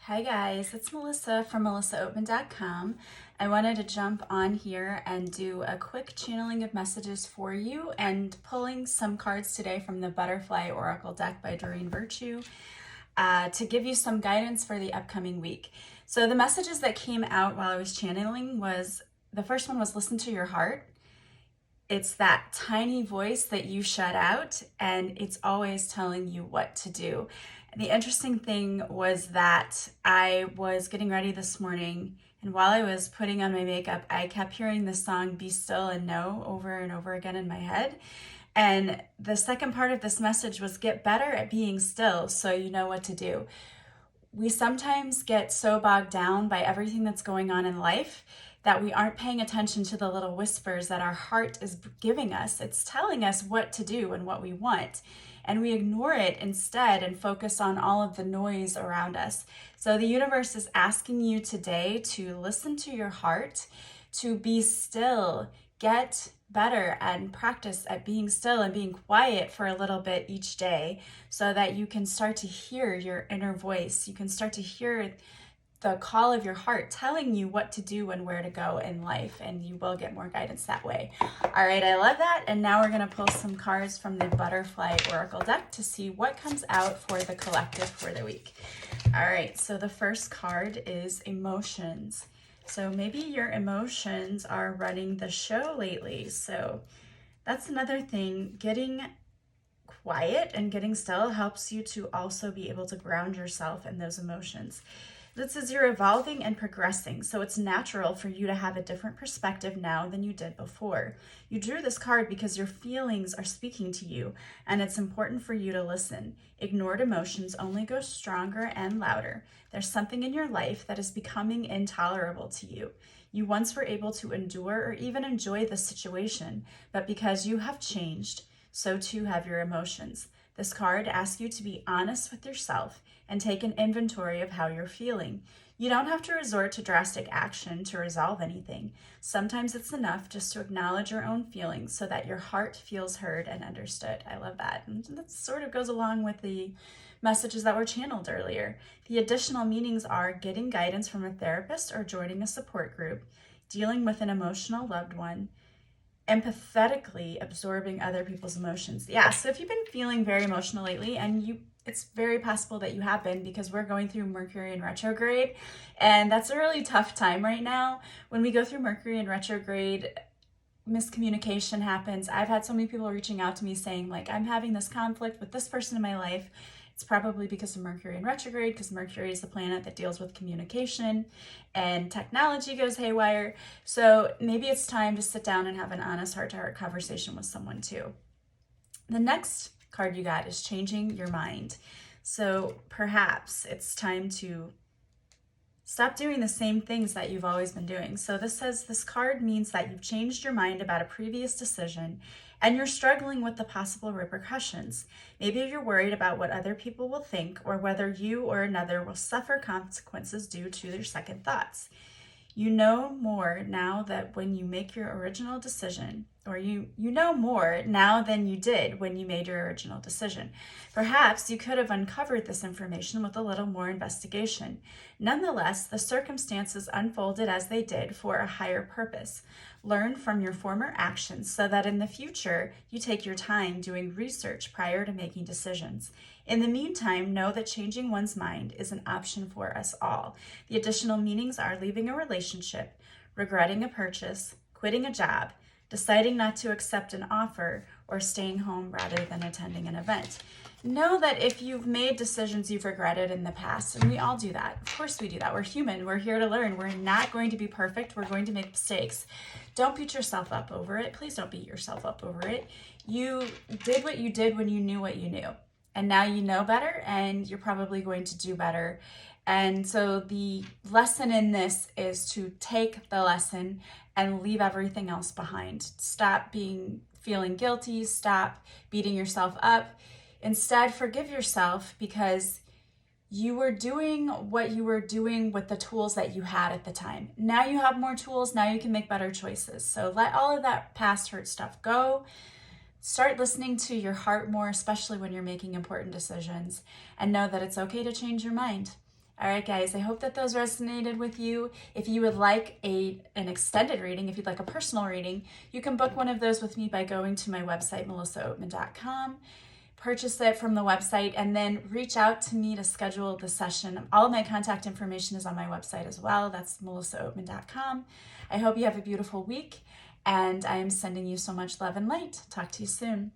Hi guys, it's Melissa from melissaoatman.com. I wanted to jump on here and do a quick channeling of messages for you and pulling some cards today from the Butterfly Oracle deck by Doreen Virtue to give you some guidance for the upcoming week. So the messages that came out while I was channeling was, the first one was listen to your heart. It's that tiny voice that you shut out, and it's always telling you what to do. The interesting thing was that I was getting ready this morning, and while I was putting on my makeup, I kept hearing the song Be Still and Know over and over again in my head. And the second part of this message was get better at being still so you know what to do. We sometimes get so bogged down by everything that's going on in life that we aren't paying attention to the little whispers that our heart is giving us. It's telling us what to do and what we want. And we ignore it instead and focus on all of the noise around us. So the universe is asking you today to listen to your heart, to be still, get better and practice at being still and being quiet for a little bit each day so that you can start to hear your inner voice. You can start to hear the call of your heart telling you what to do and where to go in life, and you will get more guidance that way. All right, I love that. And now we're going to pull some cards from the Butterfly Oracle deck to see what comes out for the collective for the week. All right, so the first card is emotions. So maybe your emotions are running the show lately. So that's another thing. Getting quiet and getting still helps you to also be able to ground yourself in those emotions. This is you're evolving and progressing, so it's natural for you to have a different perspective now than you did before. You drew this card because your feelings are speaking to you, and it's important for you to listen. Ignored emotions only go stronger and louder. There's something in your life that is becoming intolerable to you. You once were able to endure or even enjoy the situation, but because you have changed, so too have your emotions. This card asks you to be honest with yourself and take an inventory of how you're feeling. You don't have to resort to drastic action to resolve anything. Sometimes it's enough just to acknowledge your own feelings so that your heart feels heard and understood. I love that. And that sort of goes along with the messages that were channeled earlier. The additional meanings are getting guidance from a therapist or joining a support group, dealing with an emotional loved one, empathetically absorbing other people's emotions. Yeah, so if you've been feeling very emotional lately, and it's very possible that you have been because we're going through Mercury in retrograde, and that's a really tough time right now. When we go through Mercury in retrograde, miscommunication happens. I've had so many people reaching out to me saying, like, I'm having this conflict with this person in my life. It's probably because of Mercury in retrograde, because Mercury is the planet that deals with communication and technology goes haywire. So maybe it's time to sit down and have an honest heart-to-heart conversation with someone too. The next card you got is changing your mind. So perhaps it's time to stop doing the same things that you've always been doing. So this says this card means that you've changed your mind about a previous decision and you're struggling with the possible repercussions. Maybe you're worried about what other people will think or whether you or another will suffer consequences due to their second thoughts. You know more now that when you make your original decision, or you know more now than you did when you made your original decision. Perhaps you could have uncovered this information with a little more investigation. Nonetheless, the circumstances unfolded as they did for a higher purpose. Learn from your former actions so that in the future you take your time doing research prior to making decisions. In the meantime, know that changing one's mind is an option for us all. The additional meanings are leaving a relationship, regretting a purchase, quitting a job, deciding not to accept an offer, or staying home rather than attending an event. Know that if you've made decisions you've regretted in the past, and we all do that, of course we do that. We're human, we're here to learn. We're not going to be perfect, we're going to make mistakes. Don't beat yourself up over it. Please don't beat yourself up over it. You did what you did when you knew what you knew. And now you know better, and you're probably going to do better. And so the lesson in this is to take the lesson and leave everything else behind. Stop feeling guilty, stop beating yourself up. Instead, forgive yourself because you were doing what you were doing with the tools that you had at the time. Now you have more tools, now you can make better choices. So let all of that past hurt stuff go. Start listening to your heart more, especially when you're making important decisions, and know that it's okay to change your mind. All right, guys, I hope that those resonated with you. If you would like an extended reading, if you'd like a personal reading, you can book one of those with me by going to my website, melissaoatman.com. Purchase it from the website and then reach out to me to schedule the session. All of my contact information is on my website as well. That's melissaoatman.com. I hope you have a beautiful week, and I am sending you so much love and light. Talk to you soon.